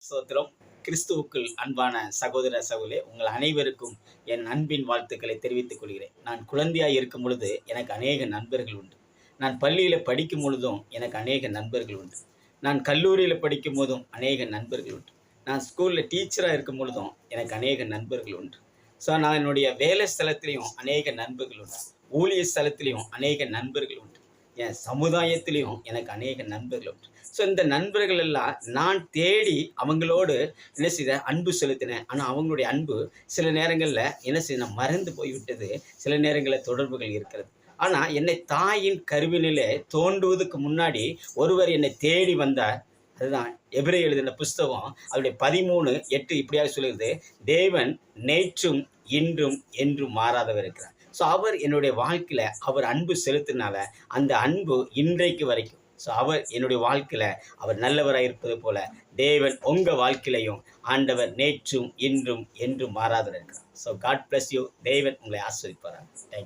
ஸ்தோத்திரம். கிறிஸ்துவுக்குள் அன்பான சகோதர சகோதரிகளே, உங்கள் அனைவருக்கும் என் அன்பின் வாழ்த்துக்களை தெரிவித்துக் கொள்கிறேன். நான் குழந்தையாய் இருக்கும் பொழுது எனக்கு அநேக நண்பர்கள் உண்டு. நான் பள்ளியில் படிக்கும் பொழுதும் எனக்கு அநேக நண்பர்கள் உண்டு. நான் கல்லூரியில் படிக்கும் போதும் அநேக நண்பர்கள் உண்டு. நான் ஸ்கூலில் டீச்சராக இருக்கும் பொழுதும் எனக்கு அநேக நண்பர்கள் உண்டு. ஸோ நான் என்னுடைய வேலை ஸ்தலத்திலையும் அநேக நண்பர்கள் உண்டு. ஊழிய ஸ்தலத்திலையும் அநேக நண்பர்கள் உண்டு. என் சமுதாயத்திலையும் எனக்கு அநேக நண்பர்கள் உண்டு. ஸோ இந்த நண்பர்கள் எல்லாம் நான் தேடி அவங்களோடு என்ன செய்த அன்பு செலுத்தினேன். ஆனால் அவங்களுடைய அன்பு சில நேரங்களில் என்ன செய்ய மறந்து போய்விட்டது. சில நேரங்களில் தொடர்புகள் இருக்கிறது. ஆனால் என்னை தாயின் கருவினிலே தோன்றுவதற்கு முன்னாடி ஒருவர் என்னை தேடி வந்தார். அதுதான் எபிரேயர் எழுதின புஸ்தகம் அவருடைய 13:8 இப்படியாக சொல்லுகிறது, தேவன் நேற்றும் இன்றும் என்றும் மாறாதவர் இருக்கிறார். ஸோ அவர் என்னுடைய வாழ்க்கையில் அவர் அன்பு செலுத்தினால அந்த அன்பு இன்றைக்கு வரைக்கும். ஸோ அவர் என்னுடைய வாழ்க்கையில் அவர் நல்லவராக இருப்பது போல தேவன் உங்கள் வாழ்க்கையிலையும் ஆண்டவர் நேற்றும் இன்றும் என்றும் மாறாதவர் இருக்கிறார். So God bless you. தேவன் உங்களை ஆசீர்வதிப்பார். தேங்க்யூ.